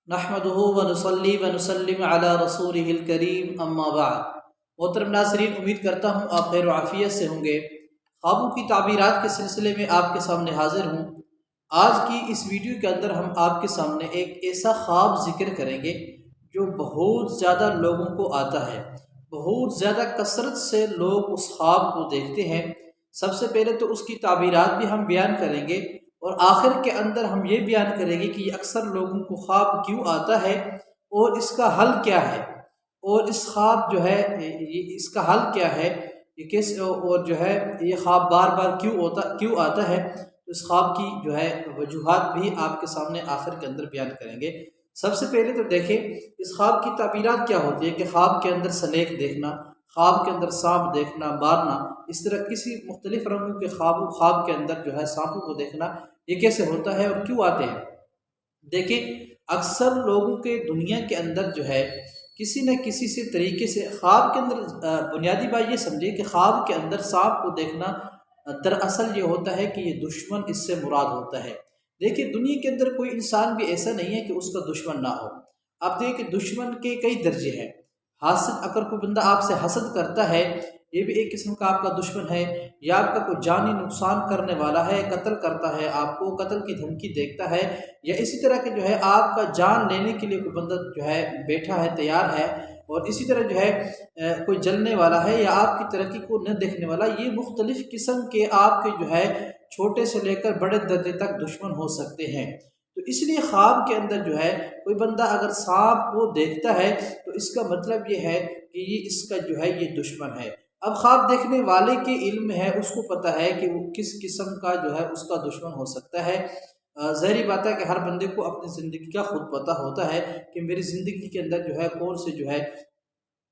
نحمدہ ونصلی ونسلم علی رسولہ الکریم اما بعد۔ محترم ناظرین، امید کرتا ہوں آپ خیر و عافیت سے ہوں گے۔ خوابوں کی تعبیرات کے سلسلے میں آپ کے سامنے حاضر ہوں۔ آج کی اس ویڈیو کے اندر ہم آپ کے سامنے ایک ایسا خواب ذکر کریں گے جو بہت زیادہ لوگوں کو آتا ہے، بہت زیادہ کثرت سے لوگ اس خواب کو دیکھتے ہیں۔ سب سے پہلے تو اس کی تعبیرات بھی ہم بیان کریں گے، اور آخر کے اندر ہم یہ بیان کریں گے کہ یہ اکثر لوگوں کو خواب کیوں آتا ہے اور اس کا حل کیا ہے، اور اس خواب جو ہے اس کا حل کیا ہے، یہ کس اور جو ہے یہ خواب بار بار کیوں آتا ہے۔ اس خواب کی جو ہے وجوہات بھی آپ کے سامنے آخر کے اندر بیان کریں گے۔ سب سے پہلے تو دیکھیں اس خواب کی تعبیرات کیا ہوتی ہے کہ خواب کے اندر سنیک دیکھنا، خواب کے اندر سانپ دیکھنا، مارنا، اس طرح کسی مختلف رنگوں کے خواب کے اندر جو ہے سانپوں کو دیکھنا، یہ کیسے ہوتا ہے اور کیوں آتے ہیں۔ دیکھیں اکثر لوگوں کے دنیا کے اندر جو ہے کسی نہ کسی سے طریقے سے خواب کے اندر بنیادی بات یہ سمجھے کہ خواب کے اندر سانپ کو دیکھنا دراصل یہ ہوتا ہے کہ یہ دشمن اس سے مراد ہوتا ہے۔ دیکھیں دنیا کے اندر کوئی انسان بھی ایسا نہیں ہے کہ اس کا دشمن نہ ہو۔ آپ دیکھیں دشمن کے کئی درجے ہیں۔ حاسد، اگر کوئی بندہ آپ سے حسد کرتا ہے یہ بھی ایک قسم کا آپ کا دشمن ہے، یا آپ کا کوئی جانی نقصان کرنے والا ہے، قتل کرتا ہے، آپ کو قتل کی دھمکی دیکھتا ہے، یا اسی طرح کہ جو ہے آپ کا جان لینے کے لیے کوئی بندہ جو ہے بیٹھا ہے، تیار ہے، اور اسی طرح جو ہے کوئی جلنے والا ہے یا آپ کی ترقی کو نہ دیکھنے والا، یہ مختلف قسم کے آپ کے جو ہے چھوٹے سے لے کر بڑے درجے تک دشمن ہو سکتے ہیں۔ تو اس لیے خواب کے اندر جو ہے کوئی بندہ اگر سانپ کو دیکھتا ہے تو اس کا مطلب یہ ہے کہ یہ اس کا جو ہے یہ دشمن ہے۔ اب خواب دیکھنے والے کے علم میں ہے، اس کو پتہ ہے کہ وہ کس قسم کا جو ہے اس کا دشمن ہو سکتا ہے۔ ظاہری بات ہے کہ ہر بندے کو اپنی زندگی کا خود پتہ ہوتا ہے کہ میری زندگی کے اندر جو ہے کون سے جو ہے،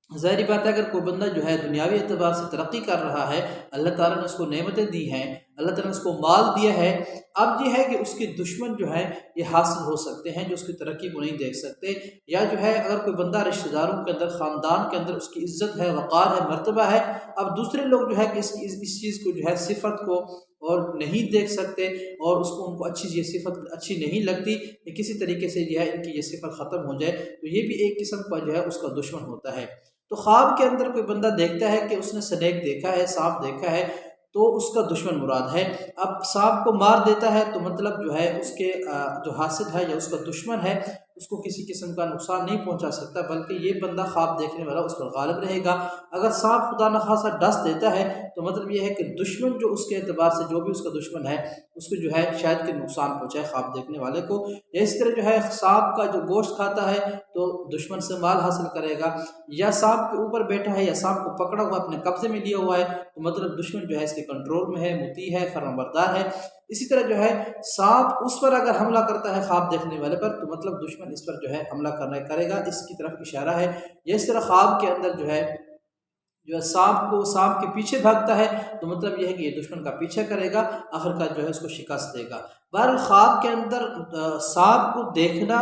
ظاہری بات ہے اگر کوئی بندہ جو ہے دنیاوی اعتبار سے ترقی کر رہا ہے، اللہ تعالیٰ نے اس کو نعمتیں دی ہیں، اللہ تعالیٰ نے اس کو مال دیا ہے، اب یہ ہے کہ اس کے دشمن جو ہے یہ حاصل ہو سکتے ہیں جو اس کی ترقی کو نہیں دیکھ سکتے، یا جو ہے اگر کوئی بندہ رشتہ داروں کے اندر، خاندان کے اندر اس کی عزت ہے، وقار ہے، مرتبہ ہے، اب دوسرے لوگ جو ہے کہ اس چیز کو جو ہے صفت کو اور نہیں دیکھ سکتے، اور اس کو ان کو یہ صفت اچھی نہیں لگتی کہ کسی طریقے سے جو ہے ان کی یہ صفت ختم ہو جائے، تو یہ بھی ایک قسم کا جو ہے اس کا دشمن ہوتا ہے۔ تو خواب کے اندر کوئی بندہ دیکھتا ہے کہ اس نے سنیک دیکھا ہے، سانپ دیکھا ہے، تو اس کا دشمن مراد ہے۔ اب سانپ کو مار دیتا ہے تو مطلب جو ہے اس کے جو حاسد ہے یا اس کا دشمن ہے اس کو کسی قسم کا نقصان نہیں پہنچا سکتا، بلکہ یہ بندہ خواب دیکھنے والا اس پر غالب رہے گا۔ اگر سانپ خدا نخواستہ ڈس دیتا ہے تو مطلب یہ ہے کہ دشمن جو اس کے اعتبار سے جو بھی اس کا دشمن ہے اس کو جو ہے شاید کہ نقصان پہنچائے خواب دیکھنے والے کو، یا اس طرح جو ہے سانپ کا جو گوشت کھاتا ہے تو دشمن سے مال حاصل کرے گا، یا سانپ کے اوپر بیٹھا ہے یا سانپ کو پکڑا ہوا اپنے قبضے میں لیا ہوا ہے تو مطلب دشمن جو ہے اس کے کنٹرول میں ہے، مطیع ہے، فرمانبردار ہے۔ اسی طرح جو ہے سانپ اس پر اگر حملہ کرتا ہے خواب دیکھنے والے پر تو مطلب دشمن اس پر جو ہے حملہ کرے گا، اس کی طرف اشارہ ہے۔ یا اس طرح خواب کے اندر جو ہے سانپ کے پیچھے بھاگتا ہے تو مطلب یہ ہے کہ یہ دشمن کا پیچھا کرے گا، آخرکار جو ہے اس کو شکست دے گا۔ بہرحال خواب کے اندر سانپ کو دیکھنا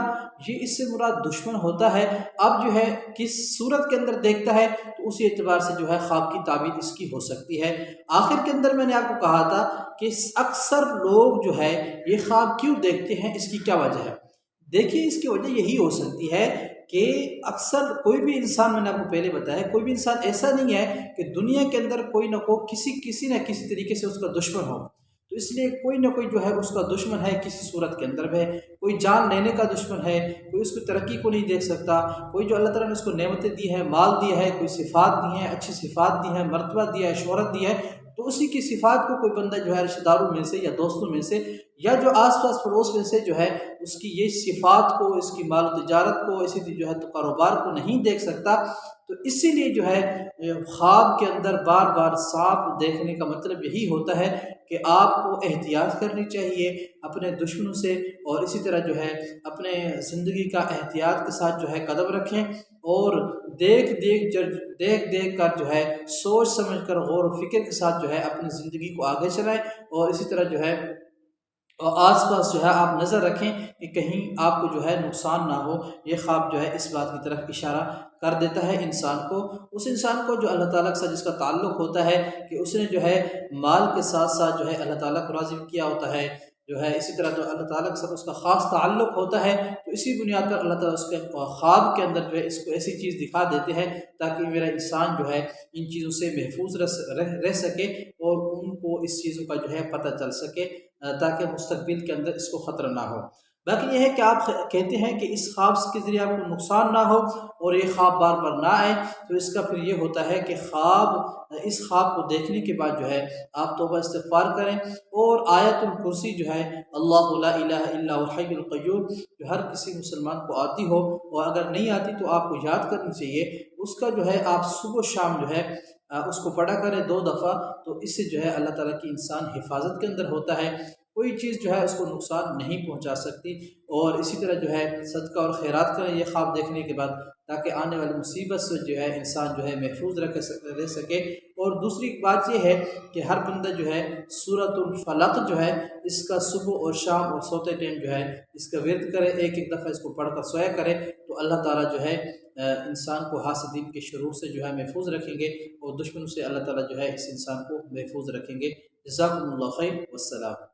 یہ اس سے مراد دشمن ہوتا ہے۔ اب جو ہے کس صورت کے اندر دیکھتا ہے تو اسی اعتبار سے جو ہے خواب کی تعبیر اس کی ہو سکتی ہے۔ آخر کے اندر میں نے آپ کو کہا تھا کہ اکثر لوگ جو ہے یہ خواب کیوں دیکھتے ہیں، اس کی کیا وجہ ہے۔ دیکھیے اس کی وجہ یہی ہو سکتی ہے کہ اکثر کوئی بھی انسان، میں نے آپ کو پہلے بتایا، کوئی بھی انسان ایسا نہیں ہے کہ دنیا کے اندر کوئی نہ کوئی کسی نہ کسی طریقے سے اس کا دشمن ہو، تو اس لیے کوئی نہ کوئی جو ہے اس کا دشمن ہے کسی صورت کے اندر ہے۔ کوئی جان لینے کا دشمن ہے، کوئی اس کی ترقی کو نہیں دیکھ سکتا، کوئی جو اللہ تعالیٰ نے اس کو نعمتیں دی ہیں، مال دیا ہے، کوئی صفات دی ہیں، اچھی صفات دی ہیں، مرتبہ دیا ہے، شہرت دی ہے، تو اسی کی صفات کو کوئی بندہ جو ہے رشتہ داروں میں سے یا دوستوں میں سے یا جو آس پاس پڑوس میں سے جو ہے اس کی یہ صفات کو، اس کی مال و تجارت کو، اسی جو ہے تو کاروبار کو نہیں دیکھ سکتا، تو اسی لیے جو ہے خواب کے اندر بار بار سانپ دیکھنے کا مطلب یہی ہوتا ہے کہ آپ کو احتیاط کرنی چاہیے اپنے دشمنوں سے، اور اسی طرح جو ہے اپنے زندگی کا احتیاط کے ساتھ جو ہے قدم رکھیں، اور دیکھ کر جو ہے سوچ سمجھ کر غور و فکر کے ساتھ جو ہے اپنی زندگی کو آگے چلائیں، اور اسی طرح جو ہے آس پاس جو ہے آپ نظر رکھیں کہ کہیں آپ کو جو ہے نقصان نہ ہو۔ یہ خواب جو ہے اس بات کی طرف اشارہ کر دیتا ہے انسان کو، اس انسان کو جو اللہ تعالیٰ کے ساتھ جس کا تعلق ہوتا ہے کہ اس نے جو ہے مال کے ساتھ ساتھ جو ہے اللہ تعالیٰ کو راضی کیا ہوتا ہے، جو ہے اسی طرح تو اللہ تعالیٰ کے ساتھ اس کا خاص تعلق ہوتا ہے، تو اسی بنیاد پر اللہ تعالیٰ اس کے خواب کے اندر جو ہے اس کو ایسی چیز دکھا دیتے ہیں تاکہ میرا انسان جو ہے ان چیزوں سے محفوظ رہ سکے اور ان کو اس چیزوں کا جو ہے پتہ چل سکے، تاکہ مستقبل کے اندر اس کو خطرہ نہ ہو۔ باقی یہ ہے کہ آپ کہتے ہیں کہ اس خواب کے ذریعے آپ کو نقصان نہ ہو اور یہ خواب بار بار نہ آئے، تو اس کا پھر یہ ہوتا ہے کہ اس خواب کو دیکھنے کے بعد جو ہے آپ توبہ استغفار کریں، اور آیت الکرسی جو ہے اللہ لا الہ الا هو الحی القیوم، جو ہر کسی مسلمان کو آتی ہو، اور اگر نہیں آتی تو آپ کو یاد کرنی چاہیے، اس کا جو ہے آپ صبح و شام جو ہے اس کو پڑھا کریں 2 دفعہ، تو اس سے جو ہے اللہ تعالیٰ کی انسان حفاظت کے اندر ہوتا ہے، کوئی چیز جو ہے اس کو نقصان نہیں پہنچا سکتی۔ اور اسی طرح جو ہے صدقہ اور خیرات کریں یہ خواب دیکھنے کے بعد، تاکہ آنے والی مصیبت سے جو ہے انسان جو ہے محفوظ رہ سکے۔ اور دوسری بات یہ ہے کہ ہر بندہ جو ہے سورۃ الفلق جو ہے اس کا صبح اور شام اور سوتے ٹائم جو ہے اس کا ورد کرے، ایک دفعہ اس کو پڑھ کر سویا کرے، تو اللہ تعالیٰ جو ہے انسان کو حاسدین کے شرور سے جو ہے محفوظ رکھیں گے، اور دشمنوں سے اللہ تعالیٰ جو ہے اس انسان کو محفوظ رکھیں گے۔ جزاکم اللہ خیر، والسلام۔